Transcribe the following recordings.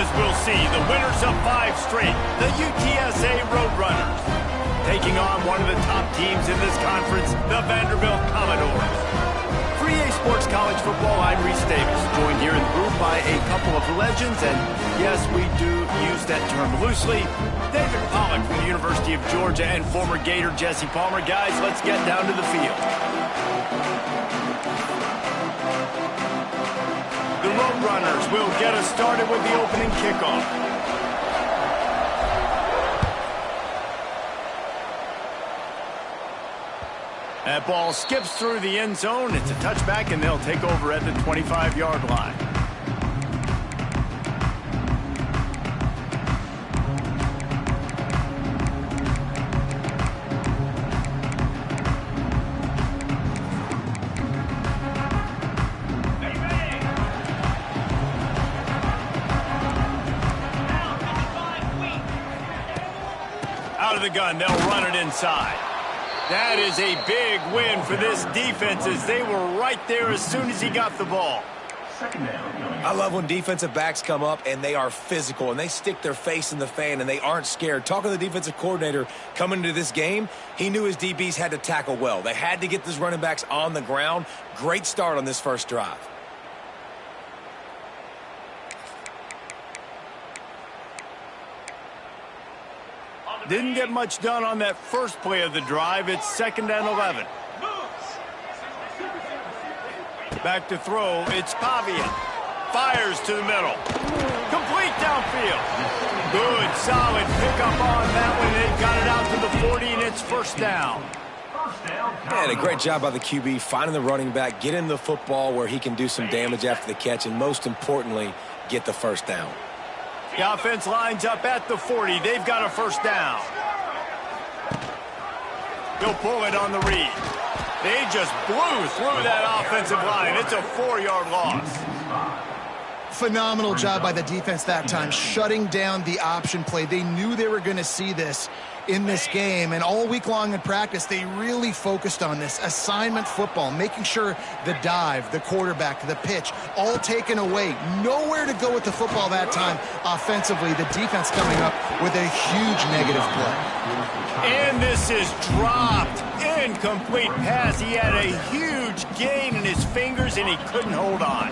As we'll see, the winners of 5 straight, the UTSA Roadrunners, taking on one of the top teams in this conference, the Vanderbilt Commodores. For EA Sports College Football, I'm Reese Davis, joined here in the booth by a couple of legends, and yes, we do use that term loosely. David Pollack from the University of Georgia and former Gator Jesse Palmer. Guys, let's get down to the field. The Roadrunners will get us started with the opening kickoff. That ball skips through the end zone. It's a touchback, and they'll take over at the 25-yard line. Out of the gun, they'll run it inside. That is a big win for this defense as they were right there as soon as he got the ball. I love when defensive backs come up and they are physical and they stick their face in the fan and they aren't scared. Talking to the defensive coordinator coming into this game, he knew his DBs had to tackle well. They had to get these running backs on the ground. Great start on this first drive. Didn't get much done on that first play of the drive. It's 2nd and 11. Back to throw. It's Pavia. Fires to the middle. Complete downfield. Good, solid pickup on that one. They got it out to the 40, and it's 1st down. Man, a great job by the QB finding the running back, getting the football where he can do some damage after the catch, and most importantly, get the 1st down. The offense lines up at the 40. They've got a 1st down. He'll pull it on the read. They just blew through that offensive line. It's a 4-yard loss. Phenomenal job by the defense that time, shutting down the option play. They knew they were going to see this in this game, and all week long in practice, they really focused on this assignment football, making sure the dive, the quarterback, the pitch, all taken away. Nowhere to go with the football that time offensively. The defense coming up with a huge negative play. And this is dropped. Incomplete pass. He had a huge gain in his fingers, and he couldn't hold on.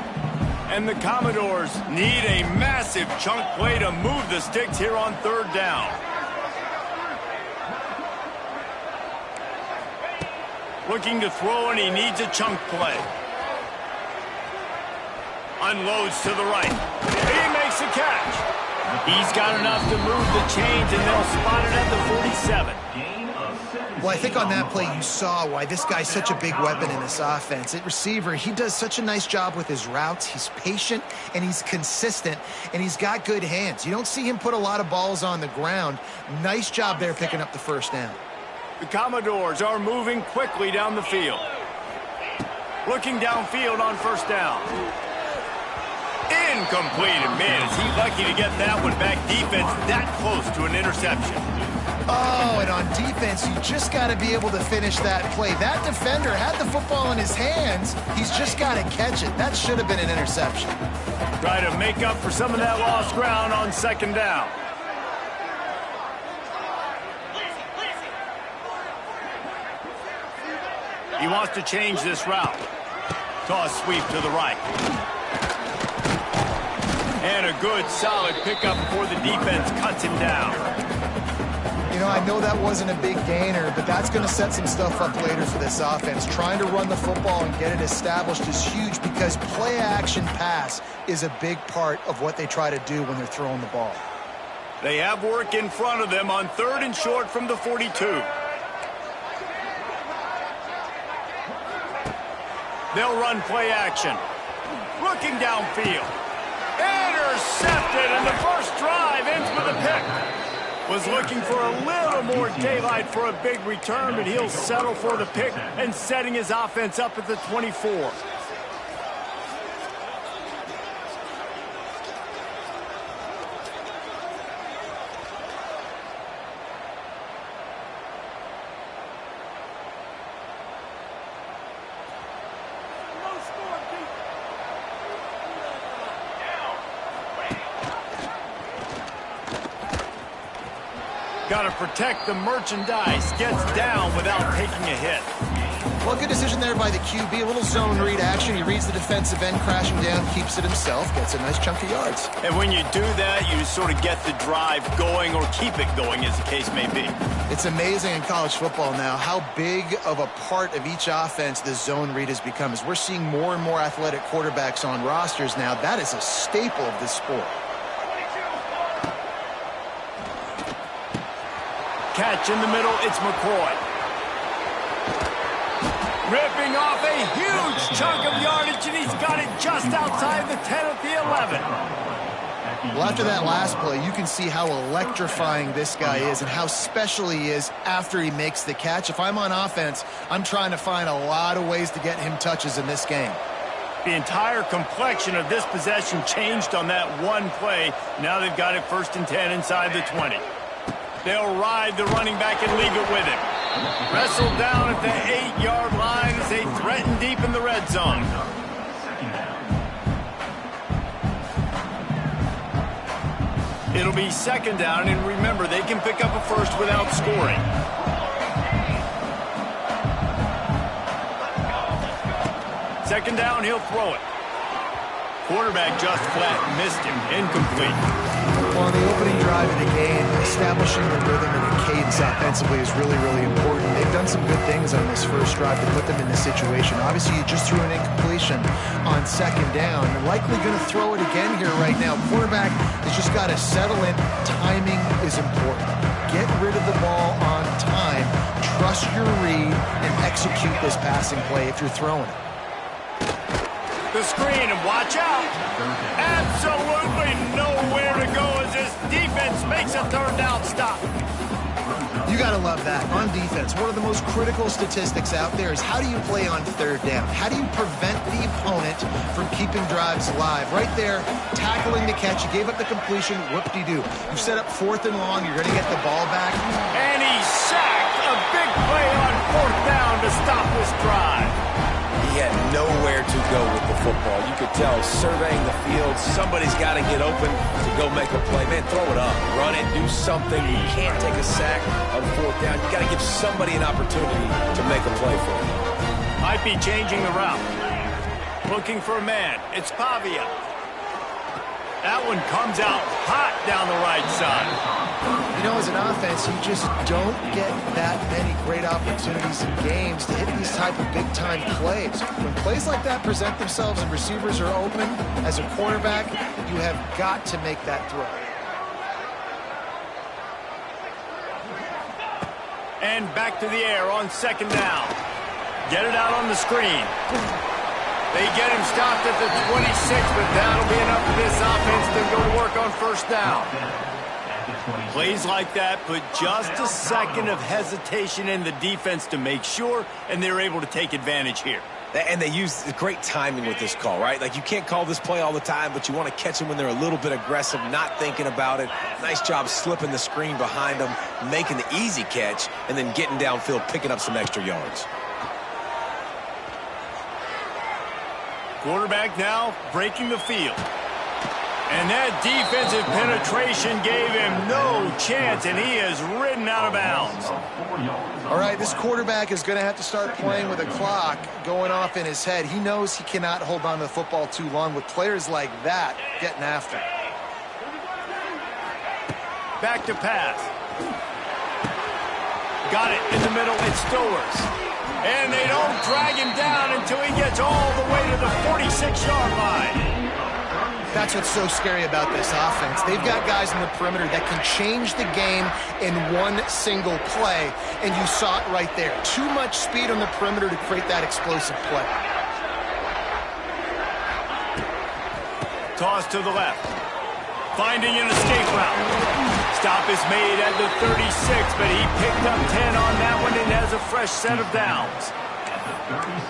And the Commodores need a massive chunk play to move the sticks here on 3rd down. Looking to throw, and he needs a chunk play. Unloads to the right. He makes a catch. He's got enough to move the chains, and they'll spot it at the 47. Well, I think on that play you saw why this guy's such a big weapon in this offense. At receiver, he does such a nice job with his routes. He's patient, and he's consistent, and he's got good hands. You don't see him put a lot of balls on the ground. Nice job there picking up the 1st down. The Commodores are moving quickly down the field. Looking downfield on 1st down. Incomplete, and man, is he lucky to get that one back. Defense that close to an interception. Oh, and on defense, you just got to be able to finish that play. That defender had the football in his hands. He's just got to catch it. That should have been an interception. Try to make up for some of that lost ground on 2nd down. He wants to change this route. Toss sweep to the right. And a good, solid pickup before the defense cuts him down. You know, I know that wasn't a big gainer, but that's going to set some stuff up later for this offense. Trying to run the football and get it established is huge because play-action pass is a big part of what they try to do when they're throwing the ball. They have work in front of them on 3rd and short from the 42. They'll run play action. Looking downfield. Intercepted, and the first drive ends with a pick. Was looking for a little more daylight for a big return, but he'll settle for the pick and setting his offense up at the 24. Got to protect the merchandise. Gets down without taking a hit. Well, good decision there by the QB. A little zone read action. He reads the defensive end crashing down, keeps it himself, gets a nice chunk of yards. And when you do that, you sort of get the drive going or keep it going, as the case may be. It's amazing in college football now how big of a part of each offense the zone read has become. As we're seeing more and more athletic quarterbacks on rosters now, that is a staple of this sport. Catch in the middle, it's McCoy. Ripping off a huge chunk of yardage, and he's got it just outside the 10 at the 11. Well, after that last play, you can see how electrifying this guy is and how special he is after he makes the catch. If I'm on offense, I'm trying to find a lot of ways to get him touches in this game. The entire complexion of this possession changed on that one play. Now they've got it 1st and 10 inside the 20. They'll ride the running back and leave it with him. Wrestled down at the 8-yard line as they threaten deep in the red zone. It'll be 2nd down, and remember, they can pick up a first without scoring. Second down, he'll throw it. Quarterback just flat missed him. Incomplete. Well, on the opening drive of the game, establishing a rhythm and a cadence offensively is really, really important. They've done some good things on this first drive to put them in this situation. Obviously, you just threw an incompletion on 2nd down. They're likely going to throw it again here right now. Quarterback has just got to settle in. Timing is important. Get rid of the ball on time. Trust your read and execute this passing play if you're throwing it. The screen, and watch out. Absolutely nowhere to go as this defense makes a 3rd down stop. You got to love that. On defense, one of the most critical statistics out there is how do you play on 3rd down? How do you prevent the opponent from keeping drives alive? Right there, tackling the catch. You gave up the completion. Whoop-de-doo. You set up 4th and long. You're going to get the ball back. And he's sacked. A big play on 4th down to stop this drive. He had nowhere to go with the football. You could tell, surveying the field, somebody's got to get open to go make a play. Man, throw it up, run it, do something. You can't take a sack on 4th down. You got to give somebody an opportunity to make a play for him. Might be changing the route. Looking for a man. It's Pavia. That one comes out hot down the right side. You know, as an offense, you just don't get that many great opportunities in games to hit these type of big-time plays. When plays like that present themselves and receivers are open, as a quarterback, you have got to make that throw. And back to the air on 2nd down. Get it out on the screen. They get him stopped at the 26, but that'll be enough for this offense to go to work on 1st down. Plays like that put just a second of hesitation in the defense to make sure, and they're able to take advantage here. And they use great timing with this call, right? Like, you can't call this play all the time, but you want to catch them when they're a little bit aggressive, not thinking about it. Nice job slipping the screen behind them, making the easy catch, and then getting downfield, picking up some extra yards. Quarterback now breaking the field. And that defensive penetration gave him no chance, and he is ridden out of bounds. All right, this quarterback is going to have to start playing with a clock going off in his head. He knows he cannot hold on to the football too long with players like that getting after him. Back to pass. Got it in the middle. It's Stowers. And they don't drag him down until he gets all the way to the 46-yard line. That's what's so scary about this offense. They've got guys in the perimeter that can change the game in one single play, and you saw it right there. Too much speed on the perimeter to create that explosive play. Toss to the left. Finding an escape route. Stop is made at the 36, but he picked up 10 on that one and has a fresh set of downs.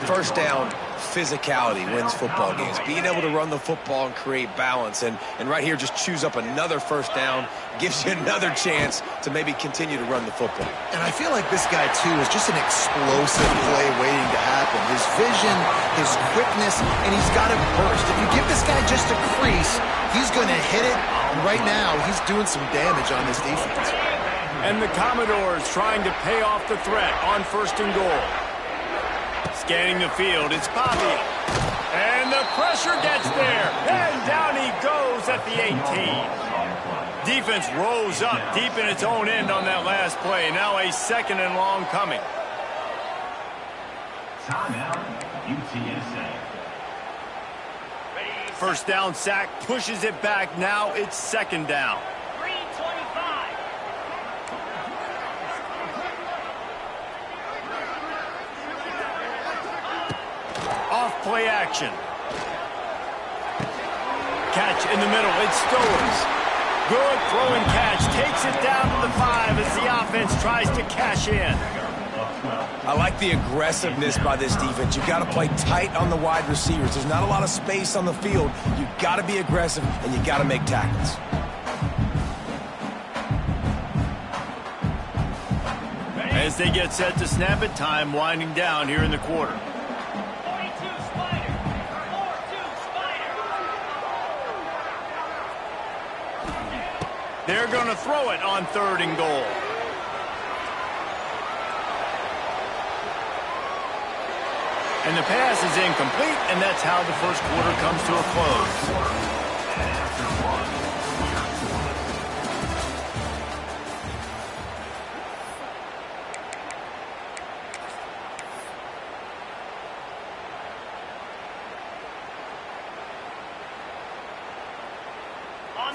1st down, physicality wins football games. Being able to run the football and create balance, and right here just choose up another 1st down, gives you another chance to maybe continue to run the football. And I feel like this guy, too, is just an explosive play waiting to happen. His vision, his quickness, and he's got a burst. If you give this guy just a crease, he's going to hit it. And right now, he's doing some damage on this defense. And the Commodores trying to pay off the threat on 1st and goal. Scanning the field, it's Bobby. And the pressure gets there. And down he goes at the 18. Defense rose up deep in its own end on that last play. Now a 2nd and long coming. Timeout, UTSA. 1st down sack pushes it back. Now it's 2nd down. 3:25. Off play action. Catch in the middle. It's Stowers. Good throw and catch. Takes it down to the 5 as the offense tries to cash in. I like the aggressiveness by this defense. You got to play tight on the wide receivers. There's not a lot of space on the field. You got to be aggressive, and you got to make tackles. As they get set to snap it, time winding down here in the quarter. 42 Spider. 4-2 Spider. They're going to throw it on 3rd and goal. And the pass is incomplete, and that's how the 1st quarter comes to a close.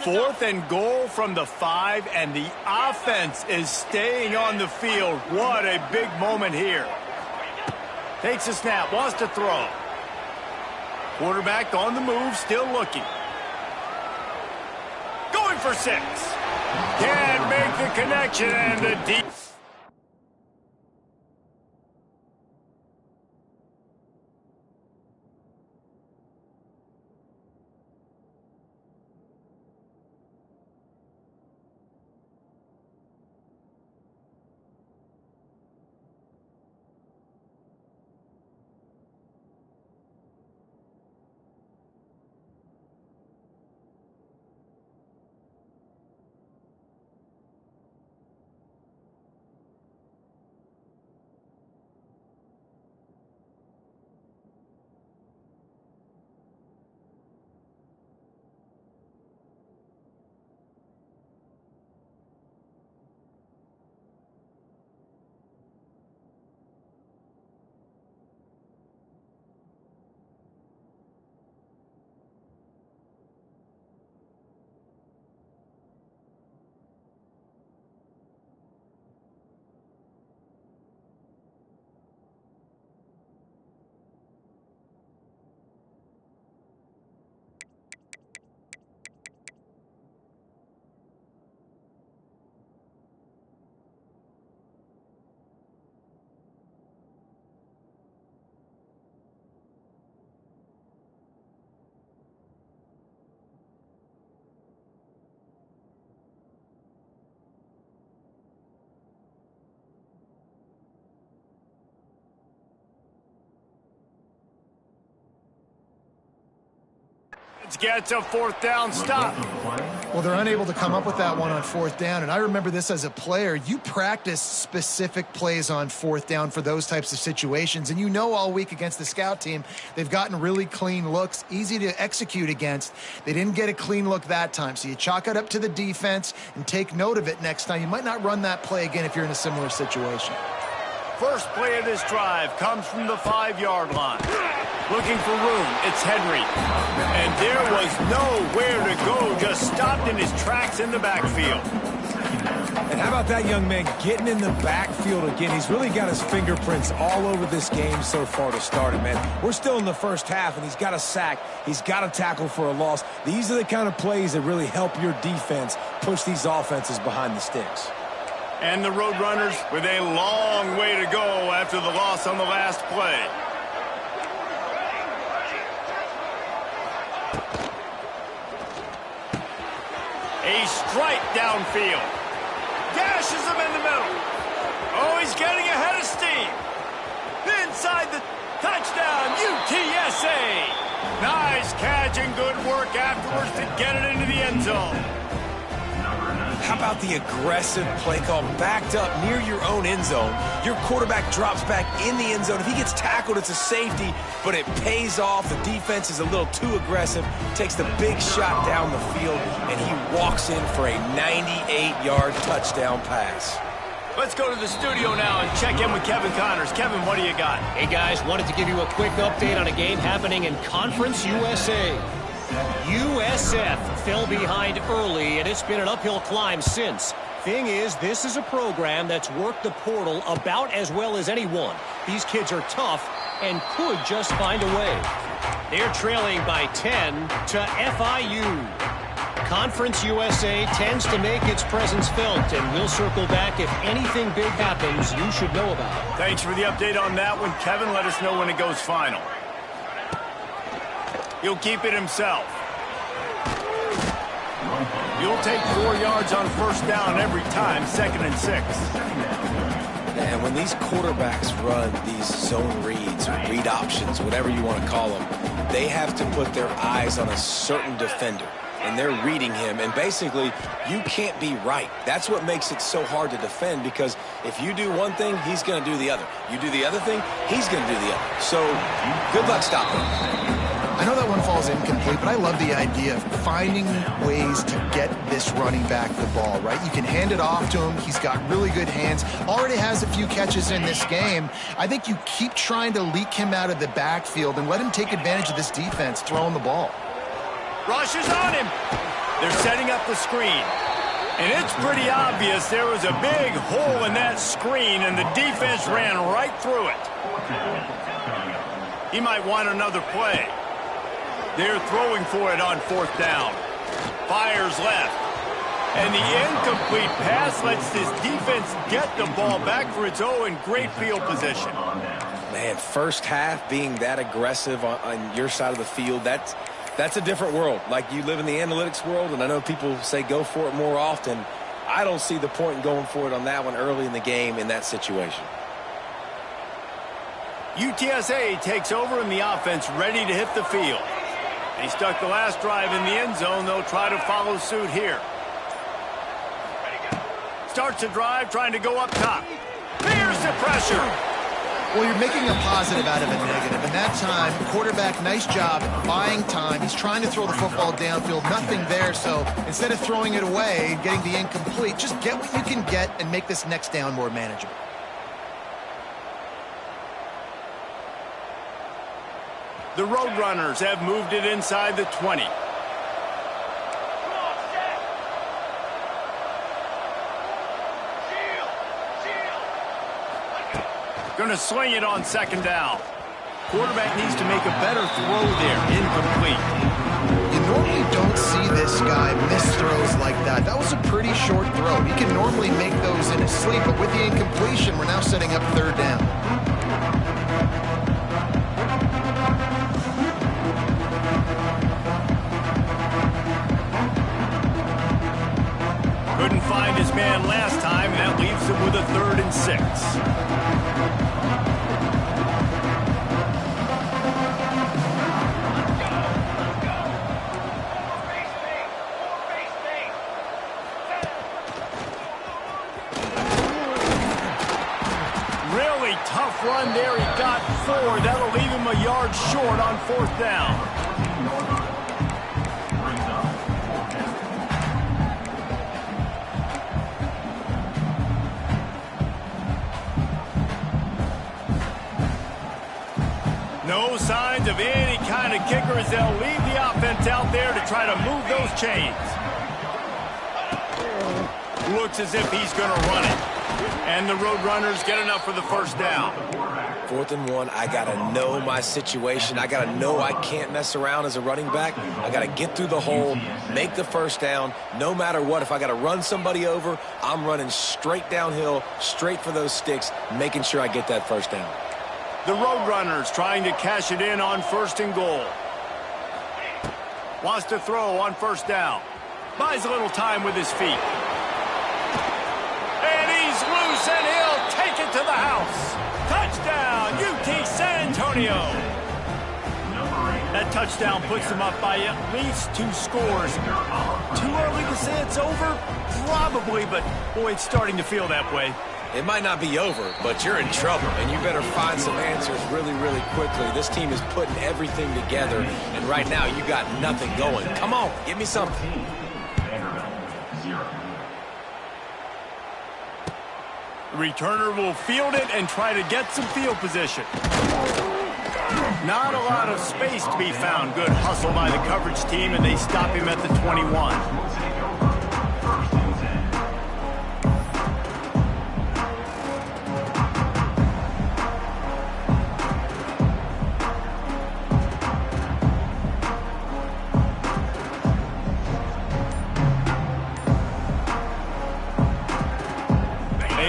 Fourth and goal from the 5, and the offense is staying on the field. What a big moment here. Takes a snap, wants to throw. Quarterback on the move, still looking. Going for 6. Can't make the connection, and the deep. Gets a 4th down stop. Well, they're unable to come up with that one on 4th down, and I remember this as a player. You practice specific plays on 4th down for those types of situations, and you know all week against the scout team, they've gotten really clean looks, easy to execute against. They didn't get a clean look that time, so you chalk it up to the defense and take note of it next time. You might not run that play again if you're in a similar situation. First play of this drive comes from the 5-yard line. Looking for room, it's Henry. And there was nowhere to go, just stopped in his tracks in the backfield. And how about that young man getting in the backfield again? He's really got his fingerprints all over this game so far to start it, man. We're still in the 1st half, and he's got a sack. He's got a tackle for a loss. These are the kind of plays that really help your defense push these offenses behind the sticks. And the Roadrunners with a long way to go after the loss on the last play. A strike downfield. Gashes him in the middle. Oh, he's getting ahead of steam. Inside the touchdown, UTSA. Nice catch and good work afterwards to get it into the end zone. How about the aggressive play call backed up near your own end zone? Your quarterback drops back in the end zone. If he gets tackled, it's a safety, but it pays off. The defense is a little too aggressive, takes the big shot down the field, and he walks in for a 98-yard touchdown pass. Let's go to the studio now and check in with Kevin Connors. Kevin, what do you got? Hey, guys, wanted to give you a quick update on a game happening in Conference USA. USF fell behind early, and it's been an uphill climb since. Thing is, this is a program that's worked the portal about as well as anyone. These kids are tough and could just find a way. They're trailing by 10 to FIU. Conference USA tends to make its presence felt, and we'll circle back if anything big happens you should know about. Thanks for the update on that one, Kevin. Let us know when it goes final. He'll keep it himself. You'll take 4 yards on first down every time, 2nd and 6. And when these quarterbacks run these zone reads, or read options, whatever you want to call them, they have to put their eyes on a certain defender. And they're reading him, and basically, you can't be right. That's what makes it so hard to defend, because if you do one thing, he's going to do the other. You do the other thing, he's going to do the other. So, good luck stopping him. I know that one falls incomplete, but I love the idea of finding ways to get this running back the ball, right? You can hand it off to him. He's got really good hands. Already has a few catches in this game. I think you keep trying to leak him out of the backfield and let him take advantage of this defense throwing the ball. Rush is on him. They're setting up the screen. And it's pretty obvious there was a big hole in that screen, and the defense ran right through it. He might want another play. They're throwing for it on 4th down. Fires left. And the incomplete pass lets this defense get the ball back for its own great field position. Man, first half being that aggressive on your side of the field, that's a different world. Like, you live in the analytics world, and I know people say go for it more often. I don't see the point in going for it on that one early in the game in that situation. UTSA takes over in the offense, ready to hit the field. He stuck the last drive in the end zone. They'll try to follow suit here. Starts the drive, trying to go up top. Here's the pressure. Well, you're making a positive out of a negative. And that time, quarterback, nice job buying time. He's trying to throw the football downfield. Nothing there. So instead of throwing it away, getting the incomplete, just get what you can get and make this next down more manageable. The Roadrunners have moved it inside the 20. Going to sling it on 2nd down. Quarterback needs to make a better throw there. Incomplete. You normally don't see this guy miss throws like that. That was a pretty short throw. He can normally make those in his sleep, but with the incompletion, we're now setting up 3rd down. Couldn't find his man last time, and that leaves him with a 3rd and 6. Really tough run there. He got 4. That'll leave him a yard short on 4th down. No signs of any kind of kicker as they'll leave the offense out there to try to move those chains. Looks as if he's going to run it. And the Roadrunners get enough for the 1st down. 4th and 1, I got to know my situation. I got to know I can't mess around as a running back. I got to get through the hole, make the 1st down. No matter what, if I got to run somebody over, I'm running straight downhill, straight for those sticks, making sure I get that 1st down. The Roadrunners trying to cash it in on 1st and goal. Wants to throw on 1st down. Buys a little time with his feet. And he's loose, and he'll take it to the house. Touchdown, UT San Antonio. That touchdown puts them up by at least 2 scores. Too early to say it's it's over? Probably, but boy, it's starting to feel that way. It might not be over, but you're in trouble, and you better find some answers really, really quickly. This team is putting everything together, and right now you got nothing going. Come on, give me something. The returner will field it and try to get some field position. Not a lot of space to be found. Good hustle by the coverage team, and they stop him at the 21.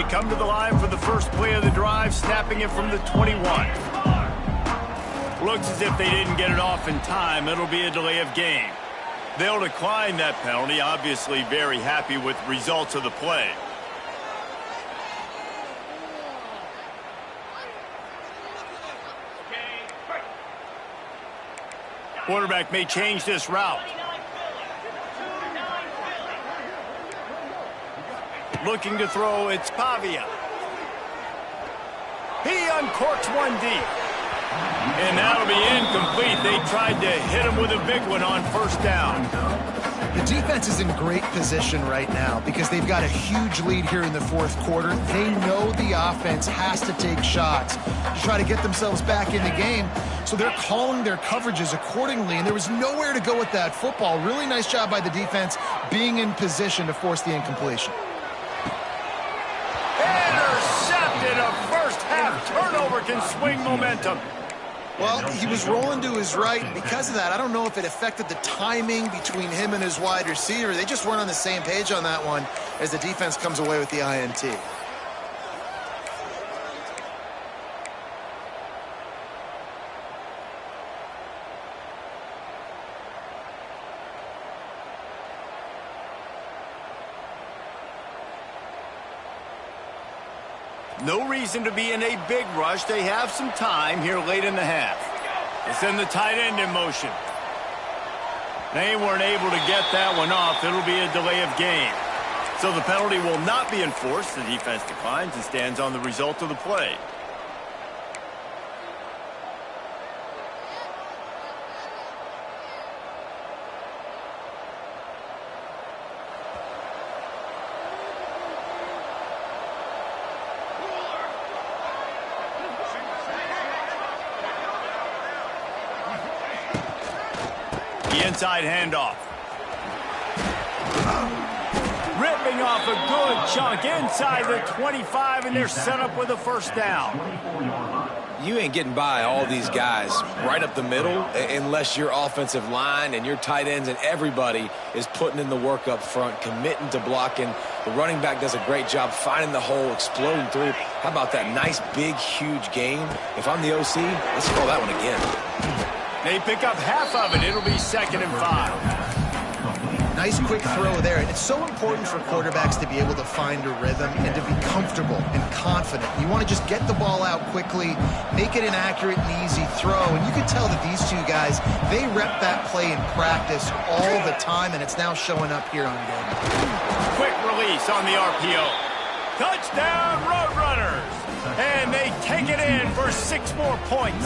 Come to the line for the first play of the drive, snapping it from the 21. Looks as if they didn't get it off in time. It'll be a delay of game. They'll decline that penalty, obviously very happy with results of the play. Quarterback may change this route. Looking to throw, it's Pavia. He uncorks one deep. And that'll be incomplete. They tried to hit him with a big one on first down. The defense is in great position right now because they've got a huge lead here in the fourth quarter. They know the offense has to take shots to try to get themselves back in the game. So they're calling their coverages accordingly, and there was nowhere to go with that football. Really nice job by the defense being in position to force the incompletion. Intercepted. A first-half turnover can swing momentum. Well, he was rolling to his right. Because of that, I don't know if it affected the timing between him and his wide receiver. They just weren't on the same page on that one as the defense comes away with the INT. No reason to be in a big rush. They have some time here late in the half. They send the tight end in motion. They weren't able to get that one off. It'll be a delay of game. So the penalty will not be enforced. The defense declines and stands on the result of the play. Inside handoff. Ripping off a good chunk inside the 25, and they're set up with a first down. You ain't getting by all these guys right up the middle unless your offensive line and your tight ends and everybody is putting in the work up front, committing to blocking. The running back does a great job finding the hole, exploding through. How about that nice, big, huge gain? If I'm the OC, let's throw that one again. They pick up half of it. It'll be 2nd and 5. Nice quick throw there. And it's so important for quarterbacks to be able to find a rhythm and to be comfortable and confident. You want to just get the ball out quickly, make it an accurate and easy throw. And you can tell that these two guys, they rep that play in practice all the time, and it's now showing up here on game. Quick release on the RPO. Touchdown, Roadrunners! And they take it in for 6 more points.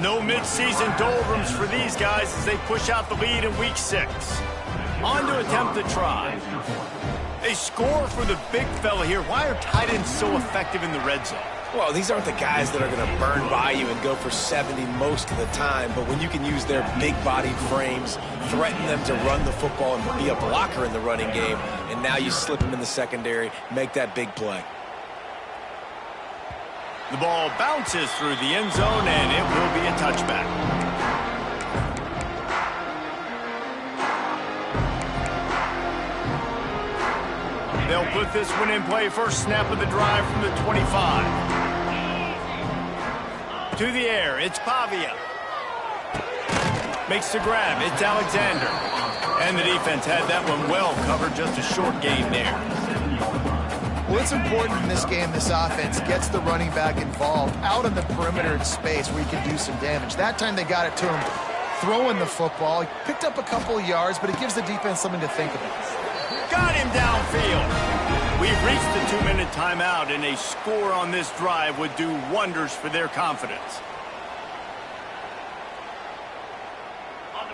No midseason doldrums for these guys as they push out the lead in week 6. On to attempt the try. They score for the big fella here. Why are tight ends so effective in the red zone? Well, these aren't the guys that are going to burn by you and go for 70 most of the time, but when you can use their big-bodied frames, threaten them to run the football and be a blocker in the running game, and now you slip them in the secondary, make that big play. The ball bounces through the end zone, and it will be a touchback. They'll put this one in play. First snap of the drive from the 25. To the air, it's Pavia. Makes the grab, it's Alexander. And the defense had that one well covered, just a short gain there. Well, it's important in this game, this offense gets the running back involved out on the perimeter in space where he can do some damage. That time they got it to him throwing the football. He picked up a couple of yards, but it gives the defense something to think about. Got him downfield. We've reached the 2-minute timeout, and a score on this drive would do wonders for their confidence.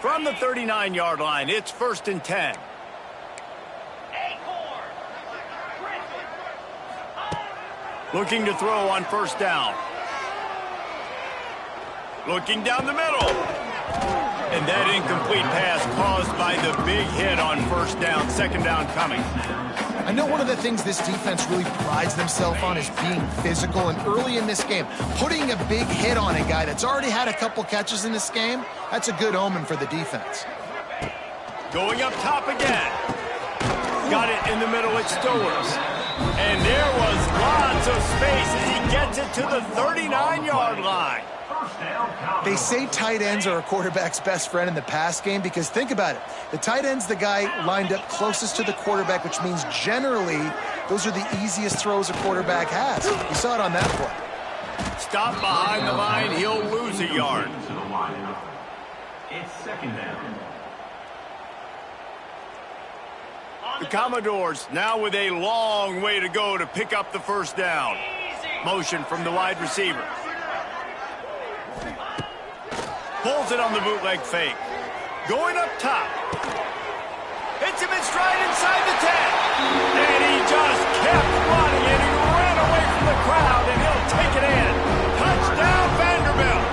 From the 39-yard line, it's 1st and 10. Looking to throw on 1st down. Looking down the middle. And that incomplete pass caused by the big hit on 1st down. 2nd down coming. I know one of the things this defense really prides themselves on is being physical, and early in this game, putting a big hit on a guy that's already had a couple catches in this game, that's a good omen for the defense. Going up top again. Got it in the middle at Stowers. And there was lots of space as he gets it to the 39-yard line. They say tight ends are a quarterback's best friend in the pass game because think about it. The tight end's the guy lined up closest to the quarterback, which means generally those are the easiest throws a quarterback has. You saw it on that play. Stop behind the line. He'll lose a yard. It's 2nd down. The Commodores now with a long way to go to pick up the 1st down. Motion from the wide receiver. Pulls it on the bootleg fake. Going up top. Hits him in stride inside the 10. And he just kept running, and he ran away from the crowd, and he'll take it in. Touchdown, Vanderbilt.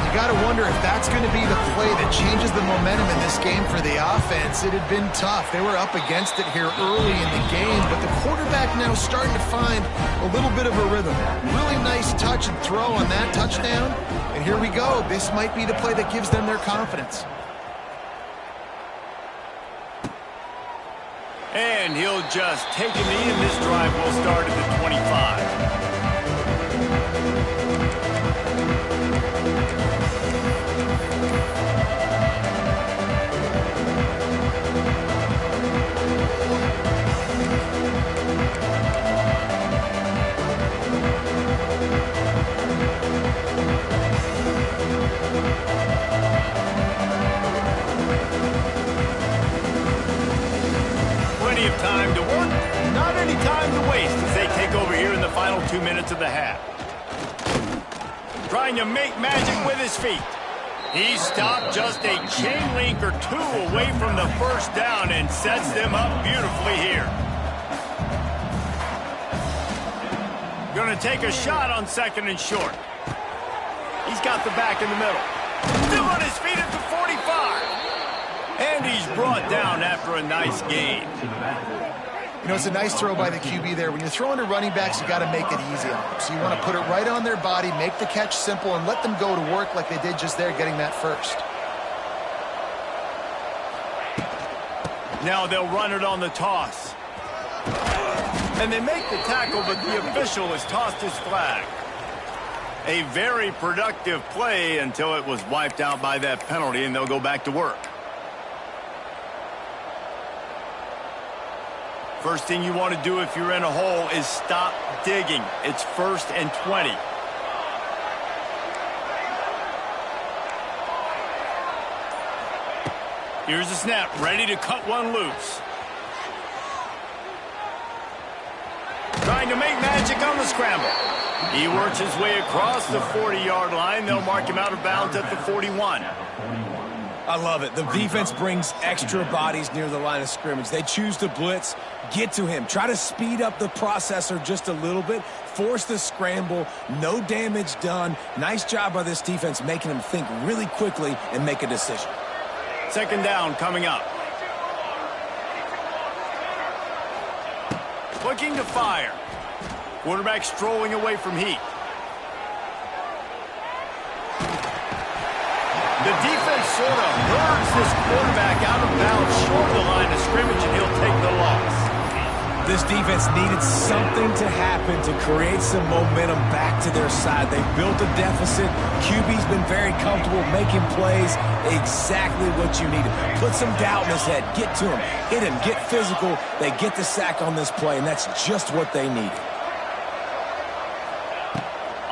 You got to wonder if that's going to be the play that changes the momentum in this game for the offense. It had been tough. They were up against it here early in the game, but the quarterback now starting to find a little bit of a rhythm. Really nice touch and throw on that touchdown. And here we go. This might be the play that gives them their confidence. And he'll just take a knee, and this drive will start at the 25. Time to work, not any time to waste as they take over here in the final 2 minutes of the half. Trying to make magic with his feet. He stopped just a chain link or two away from the 1st down and sets them up beautifully here. Going to take a shot on 2nd and short. He's got the back in the middle. Still on his feet at the 45. And he's brought down after a nice gain. You know, it's a nice throw by the QB there. When you're throwing to running backs, you got to make it easy on them. So you want to put it right on their body, make the catch simple, and let them go to work like they did just there, getting that first. Now they'll run it on the toss. And they make the tackle, but the official has tossed his flag. A very productive play until it was wiped out by that penalty, and they'll go back to work. First thing you want to do if you're in a hole is stop digging. It's 1st and 20. Here's the snap, ready to cut one loose. Trying to make magic on the scramble. He works his way across the 40-yard line. They'll mark him out of bounds at the 41. I love it. The defense brings extra bodies near the line of scrimmage. They choose to blitz, get to him, try to speed up the processor just a little bit, force the scramble, no damage done. Nice job by this defense making him think really quickly and make a decision. 2nd down coming up. Looking to fire. Quarterback strolling away from heat. The defense sort of hurts this quarterback out of bounds short of the line of scrimmage, and he'll take the loss. This defense needed something to happen to create some momentum back to their side. They built a deficit. QB's been very comfortable making plays. Exactly what you needed. Put some doubt in his head. Get to him. Hit him. Get physical. They get the sack on this play, and that's just what they needed.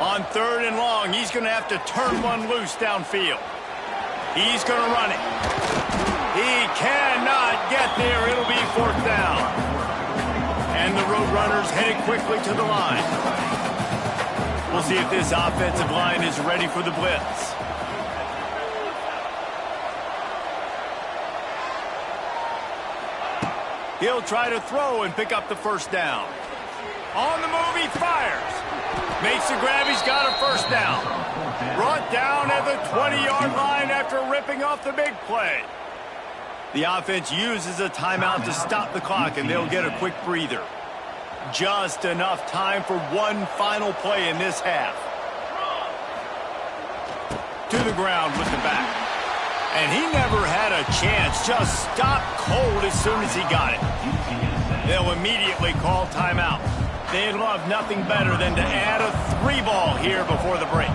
On 3rd and long, he's going to have to turn one loose downfield. He's going to run it. He cannot get there. It'll be 4th down. And the Roadrunners headed quickly to the line. We'll see if this offensive line is ready for the blitz. He'll try to throw and pick up the 1st down. On the move, he fires. Makes the grab, he's got a 1st down. Brought down at the 20-yard line after ripping off the big play. The offense uses a timeout to stop the clock, and they'll get a quick breather. Just enough time for one final play in this half. To the ground with the back. And he never had a chance. Just stopped cold as soon as he got it. They'll immediately call timeout. They'd love nothing better than to add a 3-ball here before the break.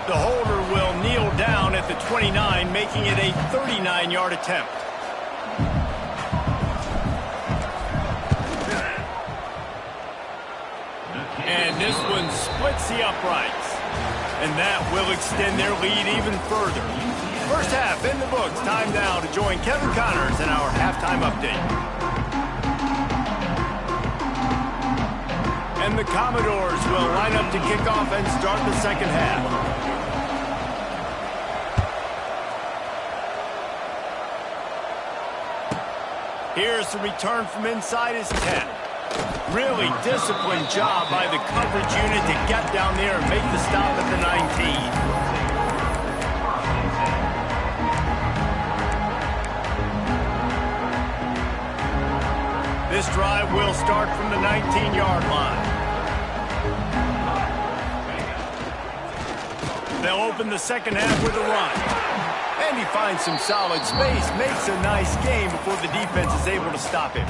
The holder will kneel down at the 29, making it a 39-yard attempt. And this one splits the uprights. And that will extend their lead even further. First half in the books. Time now to join Kevin Connors in our halftime update. And the Commodores will line up to kick off and start the second half. Here's the return from inside his 10. Really disciplined job by the coverage unit to get down there and make the stop at the 19. This drive will start from the 19-yard line. They'll open the second half with a run. And he finds some solid space, makes a nice game before the defense is able to stop him.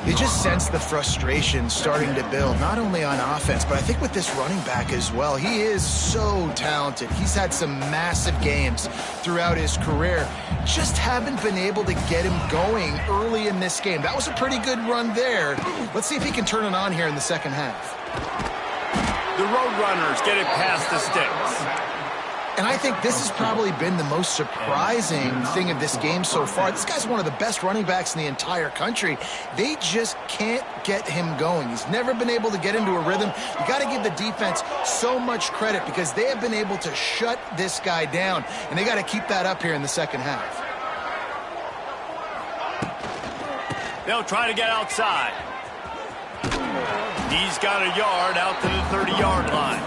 You just sense the frustration starting to build, not only on offense, but I think with this running back as well. He is so talented. He's had some massive games throughout his career. Just haven't been able to get him going early in this game. That was a pretty good run there. Let's see if he can turn it on here in the second half. The Roadrunners get it past the sticks. And I think this has probably been the most surprising thing of this game so far. This guy's one of the best running backs in the entire country. They just can't get him going. He's never been able to get into a rhythm. You got to give the defense so much credit because they have been able to shut this guy down, and they got to keep that up here in the second half. They'll try to get outside. He's got a yard out to the 30-yard line.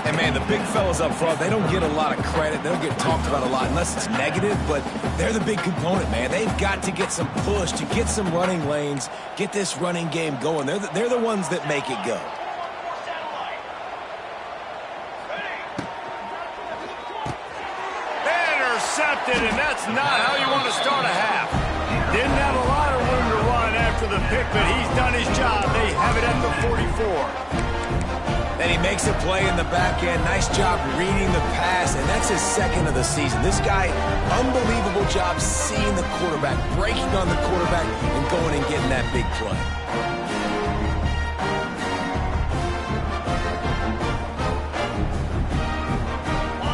And, man, the big fellas up front, they don't get a lot of credit. They don't get talked about a lot unless it's negative, but they're the big component, man. They've got to get some push, to get some running lanes, get this running game going. They're the ones that make it go. Intercepted, and that's not how you want to start a half. Didn't have a lot of room to run after the pick, but he's done his job. They have it at the 44. And he makes a play in the back end. Nice job reading the pass, and that's his second of the season. This guy, unbelievable job seeing the quarterback, breaking on the quarterback, and going and getting that big play.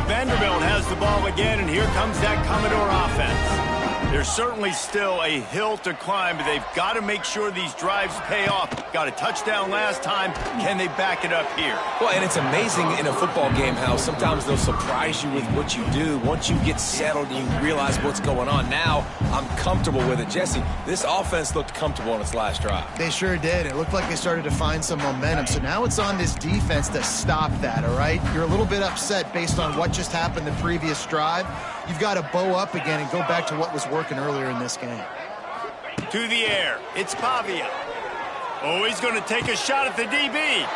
Vanderbilt has the ball again, and here comes that Commodore offense. There's certainly still a hill to climb, but they've got to make sure these drives pay off. Got a touchdown last time. Can they back it up here? Well, and it's amazing in a football game how sometimes they'll surprise you with what you do. Once you get settled and you realize what's going on, now I'm comfortable with it. Jesse, this offense looked comfortable on its last drive. They sure did. It looked like they started to find some momentum. So now it's on this defense to stop that, all right? You're a little bit upset based on what just happened the previous drive. You've got to bow up again and go back to what was working earlier in this game. To the air. It's Pavia. Oh, he's going to take a shot at the DB.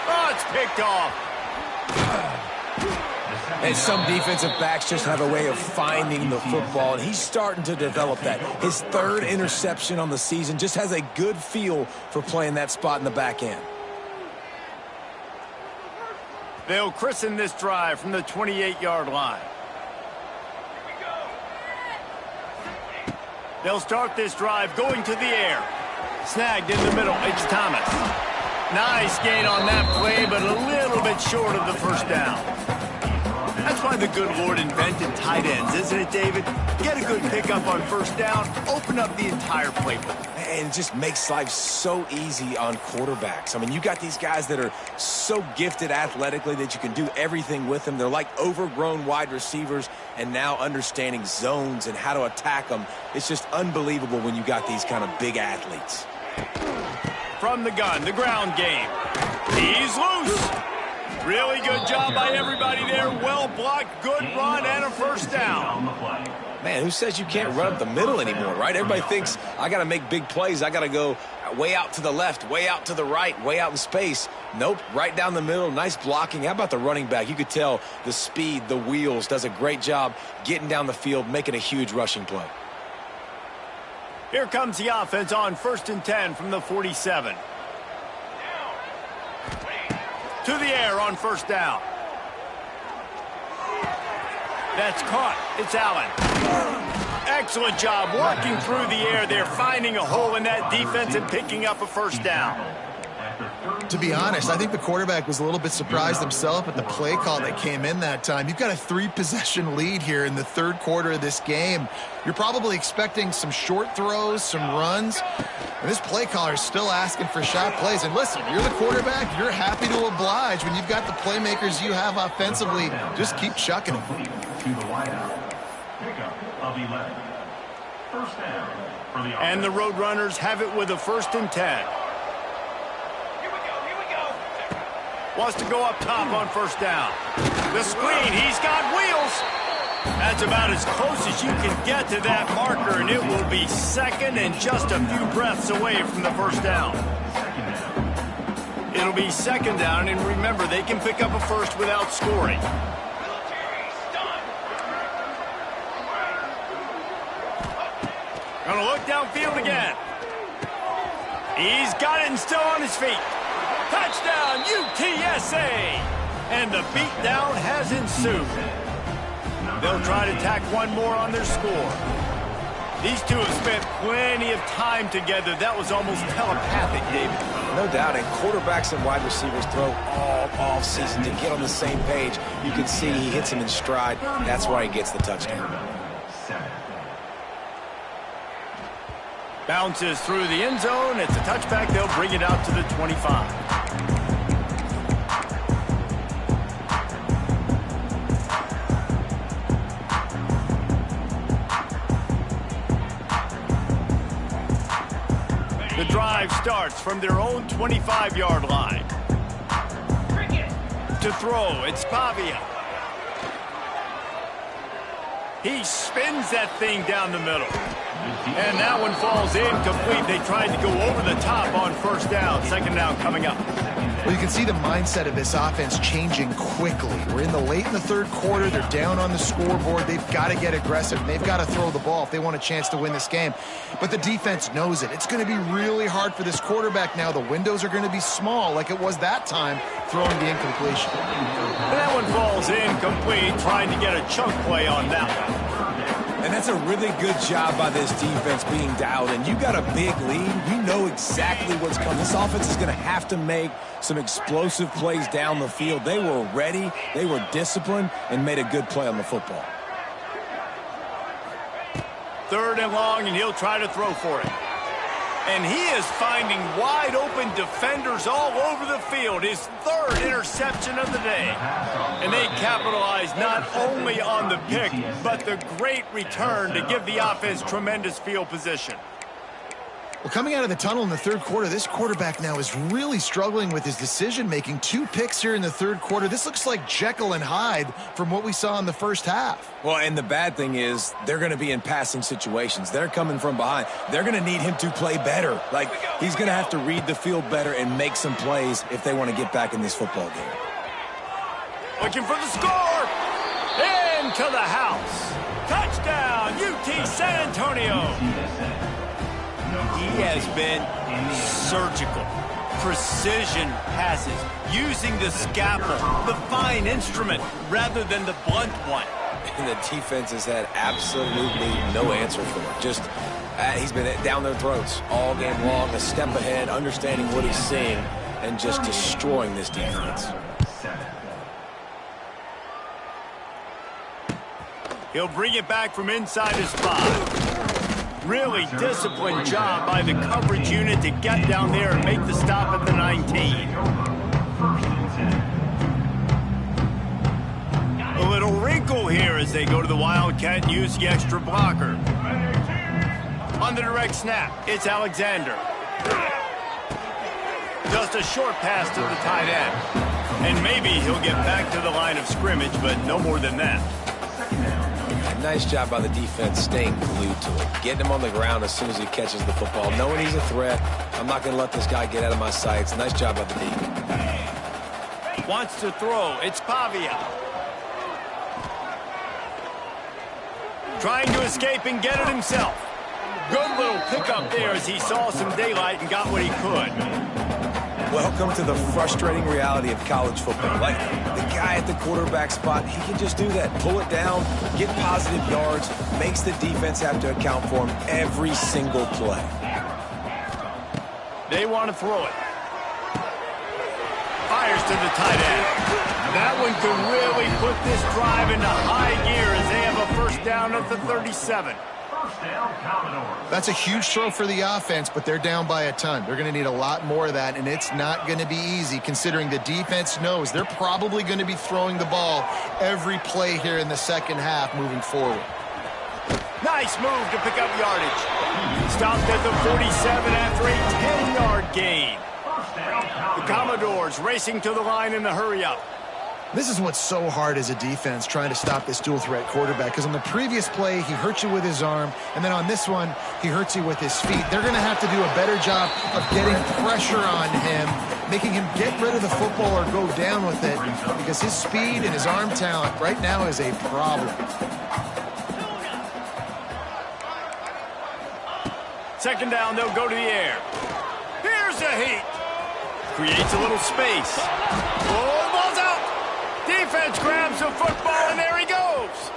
Oh, it's picked off. And some defensive backs just have a way of finding the football, and he's starting to develop that. His third interception on the season, just has a good feel for playing that spot in the back end. They'll christen this drive from the 28-yard line. They'll start this drive going to the air. Snagged in the middle. It's Thomas. Nice gain on that play, but a little bit short of the first down. That's why the good Lord invented tight ends, isn't it, David? Get a good pickup on first down, open up the entire playbook. And it just makes life so easy on quarterbacks. I mean, you got these guys that are so gifted athletically that you can do everything with them. They're like overgrown wide receivers, and now understanding zones and how to attack them. It's just unbelievable when you got these kind of big athletes. From the gun, the ground game. He's loose. Really good job by everybody there. Well blocked, good run, and a first down. Man, who says you can't run up the middle anymore, right? Everybody thinks, I got to make big plays. I got to go way out to the left, way out to the right, way out in space. Nope, right down the middle. Nice blocking. How about the running back? You could tell the speed, the wheels, does a great job getting down the field, making a huge rushing play. Here comes the offense on 1st and 10 from the 47. To the air on first down. That's caught. It's Allen. Excellent job working through the air there, finding a hole in that defense and picking up a first down. To be honest, I think the quarterback was a little bit surprised himself at the play call that came in that time. You've got a 3-possession lead here in the third quarter of this game. You're probably expecting some short throws, some runs. And this play caller is still asking for shot plays. And listen, you're the quarterback. You're happy to oblige. When you've got the playmakers you have offensively, just keep chucking them. To the wideout. Pickup of 11. First down for the And the Roadrunners have it with a 1st and 10. Wants to go up top on first down. The screen, he's got wheels. That's about as close as you can get to that marker, and it will be second and just a few breaths away from the first down. It'll be second down, and remember, they can pick up a first without scoring. Gonna look downfield again. He's got it and still on his feet. Touchdown, UTSA! And the beatdown has ensued. They'll try to tack one more on their score. These two have spent plenty of time together. That was almost telepathic, David. No doubt, and quarterbacks and wide receivers throw all off season to get on the same page. You can see he hits him in stride. That's why he gets the touchdown. Bounces through the end zone. It's a touchback. They'll bring it out to the 25. The drive starts from their own 25-yard line. To throw, it's Pavia. He spins that thing down the middle. And that one falls incomplete. They tried to go over the top on first down. Second down coming up. Well, you can see the mindset of this offense changing quickly. We're late in the third quarter. They're down on the scoreboard. They've got to get aggressive. They've got to throw the ball if they want a chance to win this game. But the defense knows it. It's going to be really hard for this quarterback now. The windows are going to be small like it was that time throwing the incompletion. That one falls incomplete, trying to get a chunk play on that one. And that's a really good job by this defense being dialed in. You got a big lead. You know exactly what's coming. This offense is going to have to make some explosive plays down the field. They were ready, they were disciplined, and made a good play on the football. Third and long, and he'll try to throw for it. And he is finding wide-open defenders all over the field. His third interception of the day. And they capitalize not only on the pick, but the great return to give the offense tremendous field position. Well, coming out of the tunnel in the third quarter, this quarterback now is really struggling with his decision-making. 2 picks here in the third quarter. This looks like Jekyll and Hyde from what we saw in the first half. Well, and the bad thing is they're going to be in passing situations. They're coming from behind. They're going to need him to play better. Like, he's going to have to read the field better and make some plays if they want to get back in this football game. Looking for the score. Into the house. Touchdown, UT San Antonio. He has been surgical, precision passes, using the scalpel, the fine instrument, rather than the blunt one. And the defense has had absolutely no answer for him. Just, he's been down their throats all game long, a step ahead, understanding what he's seeing. and just destroying this defense. He'll bring it back from inside his 5. Really disciplined job by the coverage unit to get down there and make the stop at the 19. A little wrinkle here as they go to the Wildcat and use the extra blocker. On the direct snap, it's Alexander. Just a short pass to the tight end. And maybe he'll get back to the line of scrimmage, but no more than that. Nice job by the defense staying glued to it. Getting him on the ground as soon as he catches the football. Knowing he's a threat. I'm not going to let this guy get out of my sights. Nice job by the D. Wants to throw. It's Pavia. Trying to escape and get it himself. Good little pickup there as he saw some daylight and got what he could. Welcome to the frustrating reality of college football. Like, the guy at the quarterback spot, he can just do that. Pull it down, get positive yards, makes the defense have to account for him every single play. They want to throw it. Fires to the tight end. That one could really put this drive into high gear as they have a first down at the 37. That's a huge throw for the offense, but they're down by a ton. They're going to need a lot more of that, and it's not going to be easy considering the defense knows they're probably going to be throwing the ball every play here in the second half moving forward. Nice move to pick up yardage. Stopped at the 47 after a 10-yard gain. The Commodores racing to the line in the hurry-up. This is what's so hard as a defense, trying to stop this dual-threat quarterback, because on the previous play, he hurt you with his arm, and then on this one, he hurts you with his feet. They're going to have to do a better job of getting pressure on him, making him get rid of the football or go down with it, because his speed and his arm talent right now is a problem. Second down, they'll go to the air. Here's a heat. Creates a little space. Oh, the ball's out. Defense grabs the football, and there he goes.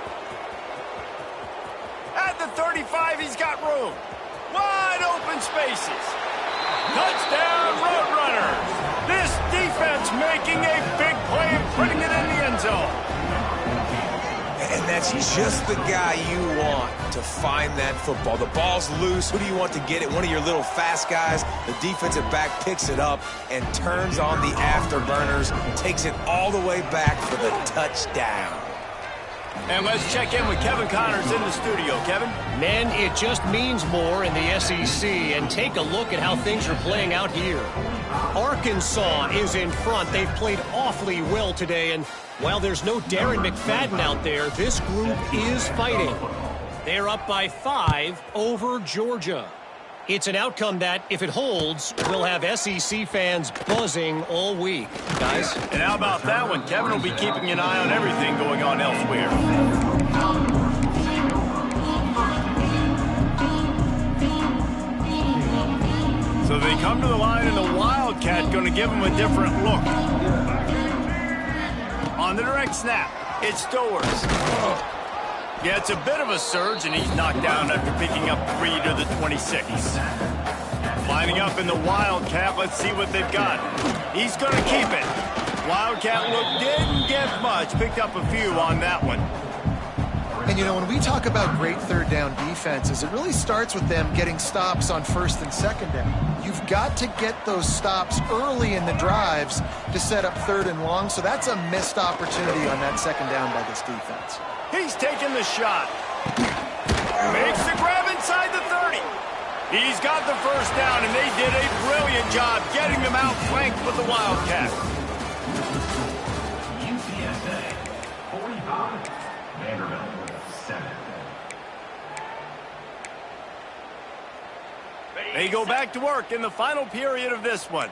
At the 35, he's got room. Wide open spaces. Touchdown, Roadrunners. This defense making a big play and putting it in the end zone. And that's just the guy you want to find that football. The ball's loose. Who do you want to get it? One of your little fast guys. The defensive back picks it up and turns on the afterburners, takes it all the way back for the touchdown. And let's check in with Kevin Connors in the studio. Kevin? Men, it just means more in the SEC, and take a look at how things are playing out here. Arkansas is in front. They've played awfully well today, and while there's no Darren McFadden out there, this group is fighting. They're up by 5 over Georgia. It's an outcome that, if it holds, will have SEC fans buzzing all week. Guys? And how about that one? Kevin will be keeping an eye on everything going on elsewhere. So they come to the line, and the Wildcat going to give them a different look. On the direct snap, it's Stowers. Yeah, it's a bit of a surge, and he's knocked down after picking up 3 to the 26. Lining up in the Wildcat, let's see what they've got. He's going to keep it. Wildcat look didn't get much, picked up a few on that one. And, you know, when we talk about great third down defenses, it really starts with them getting stops on first and second down. You've got to get those stops early in the drives to set up third and long, so that's a missed opportunity on that second down by this defense. He's taking the shot. Makes the grab inside the 30. He's got the first down, and they did a brilliant job getting them outflanked with the Wildcat. UTSA 45, Vanderbilt 7. They go back to work in the final period of this one.